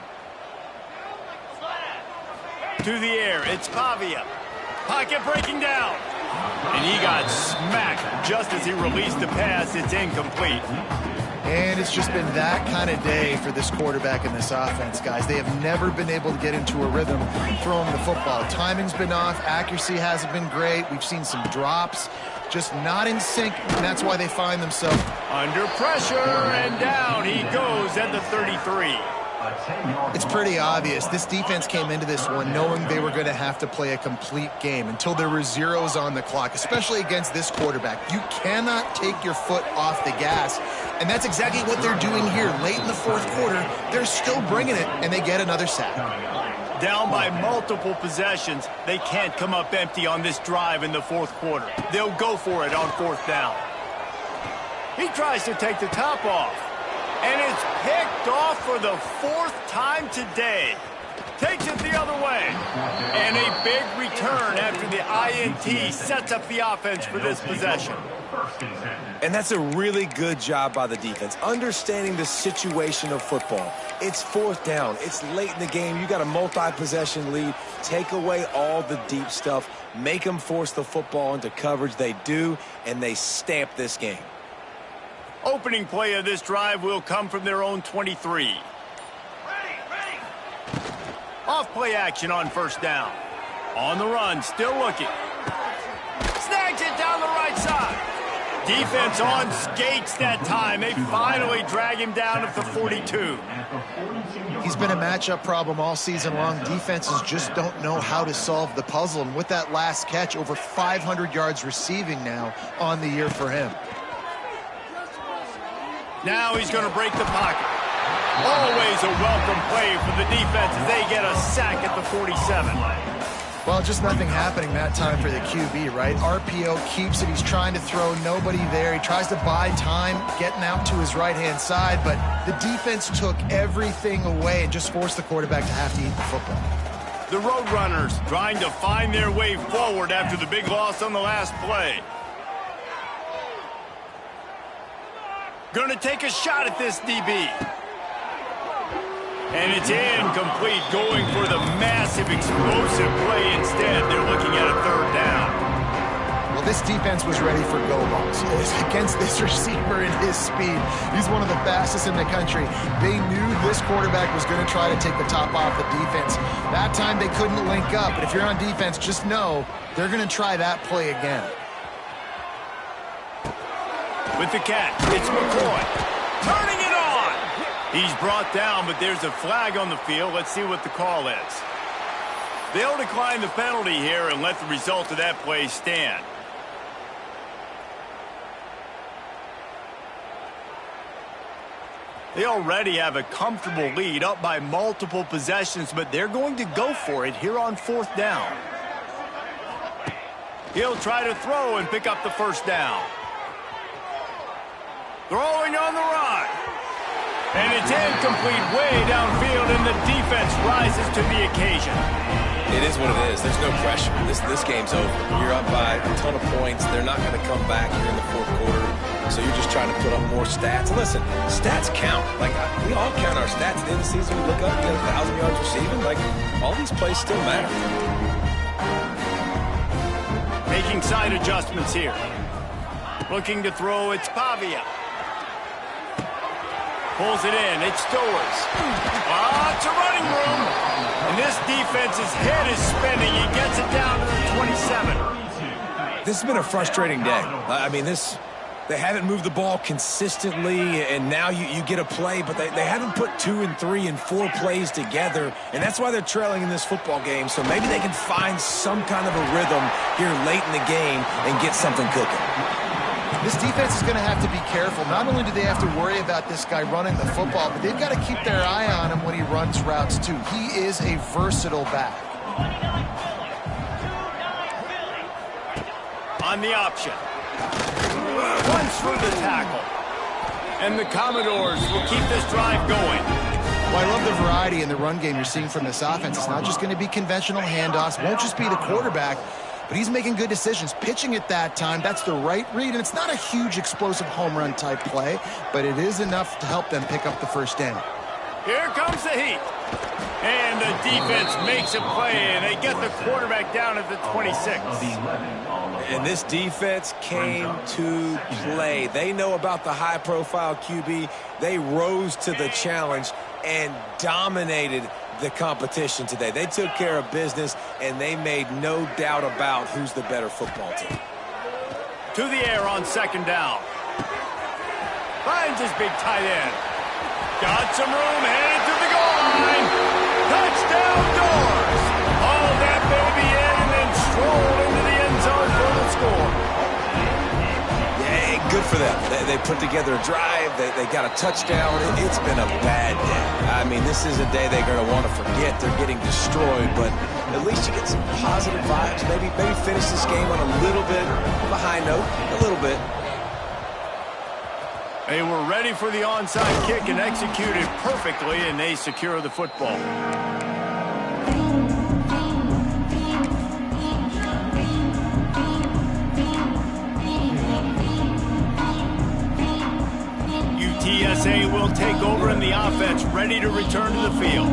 To the air, it's Pavia. Pocket breaking down. And he got smacked just as he released the pass. It's incomplete. And it's just been that kind of day for this quarterback and this offense, guys. They have never been able to get into a rhythm throwing the football. Timing's been off. Accuracy hasn't been great. We've seen some drops. Just not in sync, and that's why they find themselves under pressure, and down he goes at the 33. It's pretty obvious. This defense came into this one knowing they were going to have to play a complete game until there were zeros on the clock, especially against this quarterback. You cannot take your foot off the gas, and that's exactly what they're doing here. Late in the fourth quarter, they're still bringing it, and they get another sack. Down by multiple possessions, they can't come up empty on this drive in the fourth quarter. They'll go for it on fourth down. He tries to take the top off. And it's picked off for the fourth time today. Takes it the other way. And a big return after the INT sets up the offense for this possession. And that's a really good job by the defense, understanding the situation of football. It's fourth down. It's late in the game. You got a multi-possession lead. Take away all the deep stuff. Make them force the football into coverage. They do, and they stamp this game. Opening play of this drive will come from their own 23. Ready. Off play action on first down. On the run, still looking. Snags it down the right side. Defense on skates that time. They finally drag him down at the 42. He's been a matchup problem all season long. Defenses just don't know how to solve the puzzle. And with that last catch, over 500 yards receiving now on the year for him. Now he's going to break the pocket. Always a welcome play for the defense as they get a sack at the 47. Well, just nothing happening that time for the QB, right? RPO keeps it. He's trying to throw. Nobody there. He tries to buy time, getting out to his right-hand side, but the defense took everything away and just forced the quarterback to have to eat the football. The Roadrunners trying to find their way forward after the big loss on the last play. Going to take a shot at this DB. And it's incomplete, going for the massive explosive play instead. They're looking at a third down. Well, this defense was ready for go balls. Against this receiver and his speed. He's one of the fastest in the country. They knew this quarterback was going to try to take the top off the defense. That time they couldn't link up. But if you're on defense, just know they're going to try that play again. With the catch, it's McCoy. Turning it on. He's brought down, but there's a flag on the field. Let's see what the call is. They'll decline the penalty here and let the result of that play stand. They already have a comfortable lead, up by multiple possessions, but they're going to go for it here on fourth down. He'll try to throw and pick up the first down. Throwing on the run. And it's incomplete way downfield, and the defense rises to the occasion. It is what it is. There's no pressure. This game's over. You're up by a ton of points. They're not going to come back here in the fourth quarter. So you're just trying to put up more stats. And listen, stats count. Like, we all count our stats at the end of the season. We look up, get 1,000 yards receiving. Like, all these plays still matter. Making side adjustments here. Looking to throw, it's Pavia. Pulls it in. It's Stowers. It's a running room. And this defense's head is spinning. He gets it down to the 27. This has been a frustrating day. I mean, they haven't moved the ball consistently, and now you get a play, but they haven't put 2 and 3 and 4 plays together, and that's why they're trailing in this football game. So maybe they can find some kind of a rhythm here late in the game and get something cooking. This defense is going to have to be careful. Not only do they have to worry about this guy running the football, but they've got to keep their eye on him when he runs routes, too. He is a versatile back. On the option. Runs through the tackle. And the Commodores will keep this drive going. Well, I love the variety in the run game you're seeing from this offense. It's not just going to be conventional handoffs. Won't just be the quarterback. But he's making good decisions. Pitching at that time, that's the right read. And it's not a huge explosive home run type play, but it is enough to help them pick up the first down. Here comes the heat. And the defense makes a play, and they get the quarterback down at the 26. And this defense came to play. They know about the high-profile QB. They rose to the challenge and dominated the competition today. They took care of business, and they made no doubt about who's the better football team. To the air on second down. Finds his big tight end. Got some room, headed to the goal line. Touchdown doors. Haul that baby in and then stroll into the end zone for the score. Yeah, good for them. They put together a drive. They got a touchdown. It's been a bad day. I mean, this is a day they're going to want to forget. They're getting destroyed, but at least you get some positive vibes. Maybe finish this game on a little bit of a high note. A little bit. They were ready for the onside kick and executed perfectly, and they secure the football. UTSA will take over in the offense, ready to return to the field.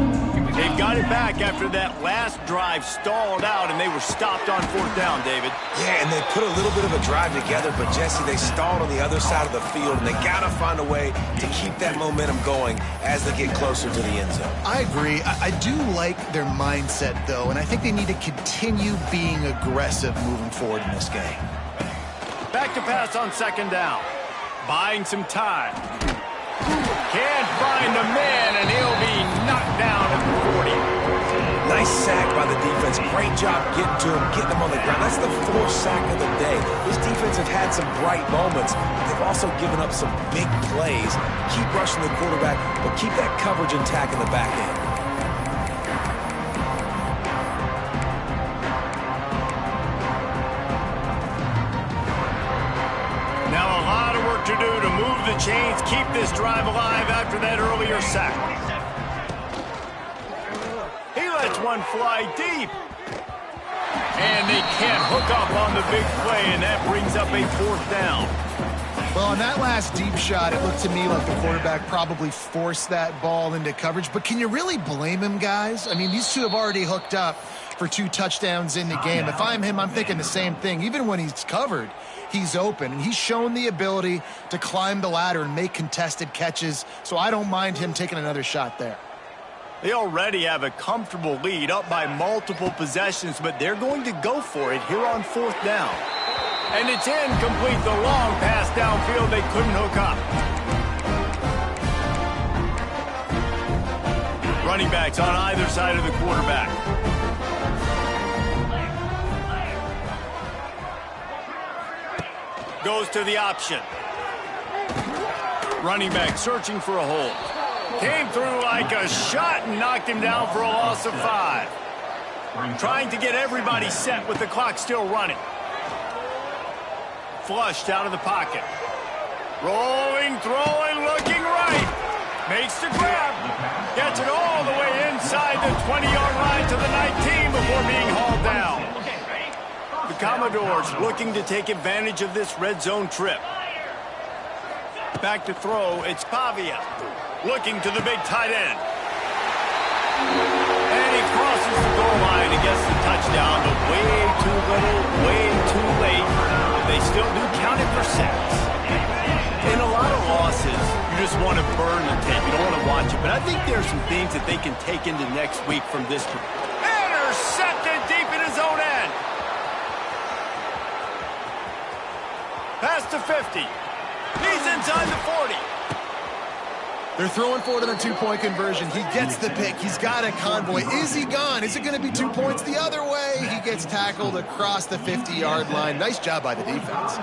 They've got it back after that last drive stalled out, and they were stopped on fourth down, David. Yeah, and they put a little bit of a drive together, but, Jesse, they stalled on the other side of the field, and they got to find a way to keep that momentum going as they get closer to the end zone. I agree. I do like their mindset, though, and I think they need to continue being aggressive moving forward in this game. Back to pass on second down. Buying some time. Can't find a man, and he'll be knocked down at the 40. Nice sack by the defense. Great job getting to him, getting him on the ground. That's the fourth sack of the day. This defense have had some bright moments, but they've also given up some big plays. Keep rushing the quarterback, but keep that coverage intact in the back end. To do to move the chains, keep this drive alive after that earlier sack. He lets one fly deep. And they can't hook up on the big play, and that brings up a fourth down. Well, on that last deep shot, it looked to me like the quarterback probably forced that ball into coverage. But can you really blame him, guys? I mean, these two have already hooked up for 2 touchdowns in the game. If I'm him, I'm thinking the same thing. Even when he's covered, he's open, and he's shown the ability to climb the ladder and make contested catches, so I don't mind him taking another shot there. They already have a comfortable lead, up by multiple possessions, but they're going to go for it here on fourth down. And it's incomplete, the long pass downfield, they couldn't hook up. Running backs on either side of the quarterback. Goes to the option. Running back searching for a hole. Came through like a shot and knocked him down for a loss of 5. Trying to get everybody set with the clock still running. Flushed out of the pocket. Rolling, throwing, looking right. Makes the grab. Gets it all the way inside the 20-yard line to the 19 before being hauled down. The Commodores looking to take advantage of this red zone trip. Back to throw, it's Pavia. Looking to the big tight end. And he crosses the goal line and gets the touchdown, but way too little, way too late. They still do count it for sacks. In a lot of losses, you just want to burn the tape. You don't want to watch it. But I think there's some things that they can take into next week from this. Intercepted deep in his own end. Pass to 50. He's inside the 40. They're throwing for it on a 2-point conversion. He gets the pick. He's got a convoy. Is he gone? Is it going to be 2 points the other way? He gets tackled across the 50-yard line. Nice job by the defense.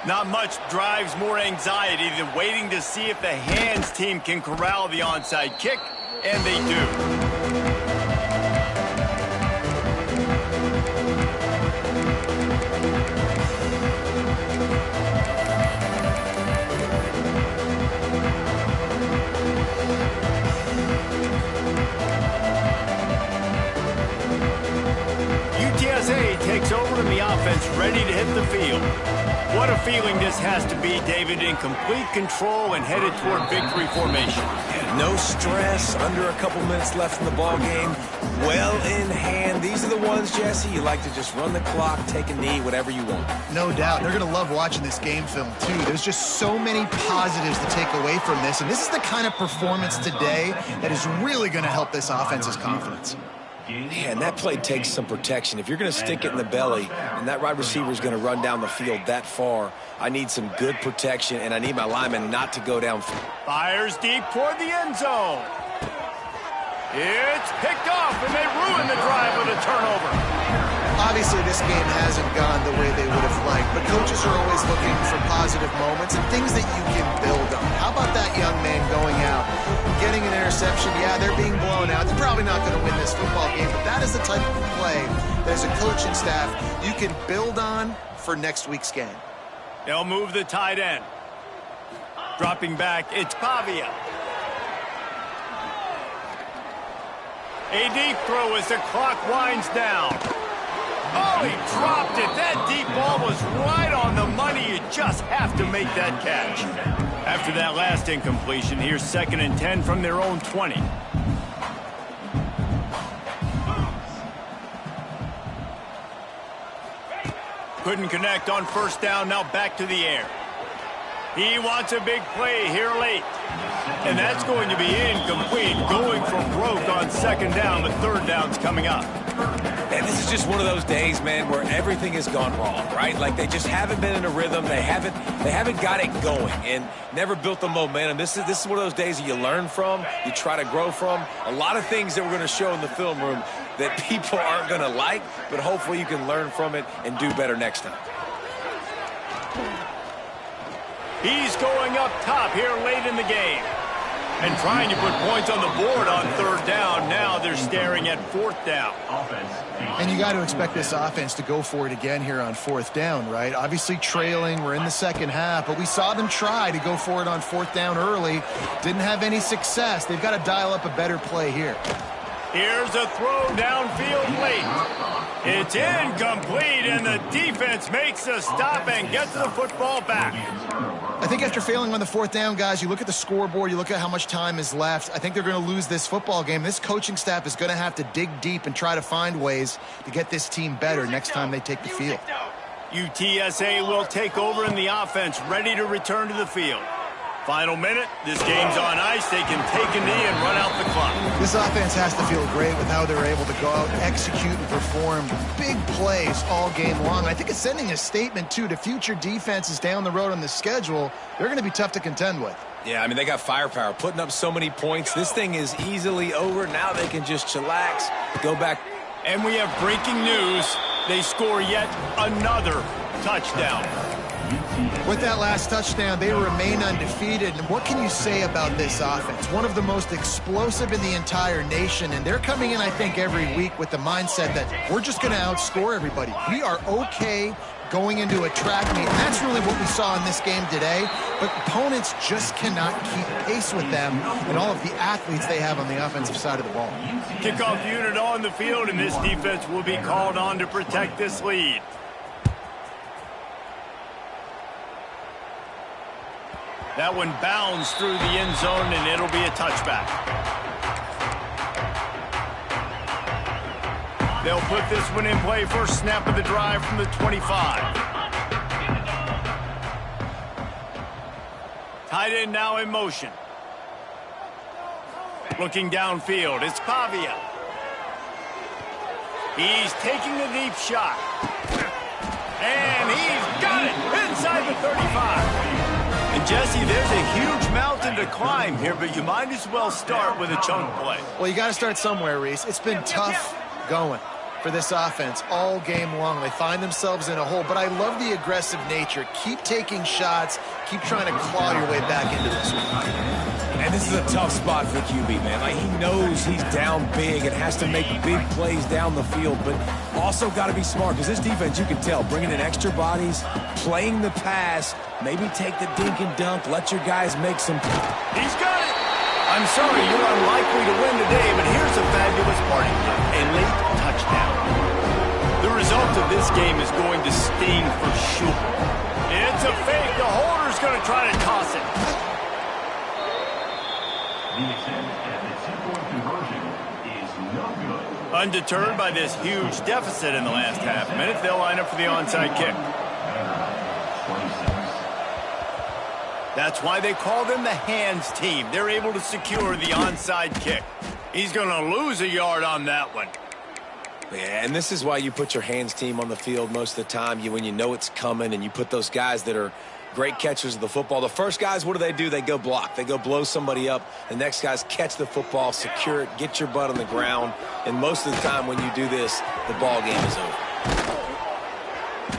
Not much drives more anxiety than waiting to see if the hands team can corral the onside kick, and they do. UTSA takes over in the offense, ready to hit the field. What a feeling this has to be, David, in complete control and headed toward victory formation. No stress, under a couple minutes left in the ball game, well in hand. These are the ones, Jesse, you like to just run the clock, take a knee, whatever you want. No doubt. They're going to love watching this game film, too. There's just so many positives to take away from this, and this is the kind of performance today that is really going to help this offense's confidence. Man, that play takes some protection. If you're going to stick it in the belly and that wide receiver is going to run down the field that far, I need some good protection, and I need my lineman not to go down. Fires deep toward the end zone. It's picked off, and they ruin the drive with a turnover. Obviously, this game hasn't gone the way they would have liked, but coaches are always looking for positive moments and things that you can build on. How about that young man going out, getting an interception? Yeah, they're being blown out. They're probably not going to win this football game, but that is the type of play that as a coaching staff you can build on for next week's game. They'll move the tight end. Dropping back, it's Pavia. A deep throw as the clock winds down. Oh, he dropped it. That deep ball was right on the money. You just have to make that catch. After that last incompletion, here's 2nd and 10 from their own 20. Couldn't connect on first down. Now back to the air. He wants a big play here late. And that's going to be incomplete. Going for broke on 2nd down, but 3rd down's coming up. And this is just one of those days, man, where everything has gone wrong, right? Like they just haven't been in a rhythm. They haven't got it going and never built the momentum. This is one of those days that you learn from, you try to grow from. A lot of things that we're going to show in the film room that people aren't going to like, but hopefully you can learn from it and do better next time. He's going up top here late in the game. And trying to put points on the board on 3rd down. Now they're staring at 4th down. And you got to expect this offense to go for it again here on 4th down, right? Obviously trailing, we're in the second half, but we saw them try to go for it on 4th down early. Didn't have any success. They've got to dial up a better play here. Here's a throw downfield late. It's incomplete, and the defense makes a stop and gets the football back. I think after failing on the 4th down, guys, you look at the scoreboard, you look at how much time is left. I think they're going to lose this football game. This coaching staff is going to have to dig deep and try to find ways to get this team better next time they take the field. UTSA will take over in the offense, ready to return to the field. Final minute, this game's on ice. They can take a knee and run out the clock. This offense has to feel great with how they're able to go out, execute, and perform big plays all game long. I think it's sending a statement, too, to future defenses down the road on the schedule. They're going to be tough to contend with. Yeah, I mean, they got firepower, putting up so many points. This thing is easily over. Now they can just chillax, go back. And we have breaking news. They score yet another touchdown. With that last touchdown, they remain undefeated. And what can you say about this offense? One of the most explosive in the entire nation. And they're coming in, I think, every week with the mindset that we're just going to outscore everybody. We are okay going into a track meet. And that's really what we saw in this game today. But opponents just cannot keep pace with them and all of the athletes they have on the offensive side of the ball. Kickoff unit on the field, and this defense will be called on to protect this lead. That one bounds through the end zone, and it'll be a touchback. They'll put this one in play. First snap of the drive from the 25. Tight end now in motion. Looking downfield, it's Pavia. He's taking a deep shot. And he's got it inside the 35. And, Jesse, there's a huge mountain to climb here, but you might as well start with a chunk play. Well, you got to start somewhere, Reese. It's been tough going for this offense all game long. They find themselves in a hole, but I love the aggressive nature. Keep taking shots. Keep trying to claw your way back into this one. And this is a tough spot for QB, man. Like, he knows he's down big and has to make big plays down the field, but also got to be smart because this defense, you can tell, bringing in extra bodies, playing the pass, maybe take the dink and dunk, let your guys make some. He's got it. I'm sorry, you're unlikely to win today, but here's a fabulous party gift, a late touchdown. The result of this game is going to sting for sure. It's a fake. The holder's going to try to toss it. The attempt at the two-point conversion is no good. Undeterred by this huge deficit in the last half minute, they'll line up for the onside kick. That's why they call them the hands team. They're able to secure the onside kick. He's going to lose a yard on that one. Yeah, and this is why you put your hands team on the field most of the time. When you know it's coming, and you put those guys that are great catchers of the football. The first guys, what do? They go block. They go blow somebody up. The next guys catch the football, secure it, get your butt on the ground. And most of the time when you do this, the ball game is over.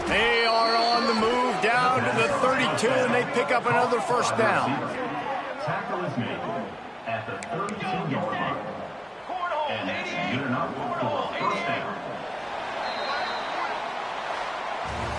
They are on the move down to the 32, and they pick up another first down. Tackle is made at the 32-yard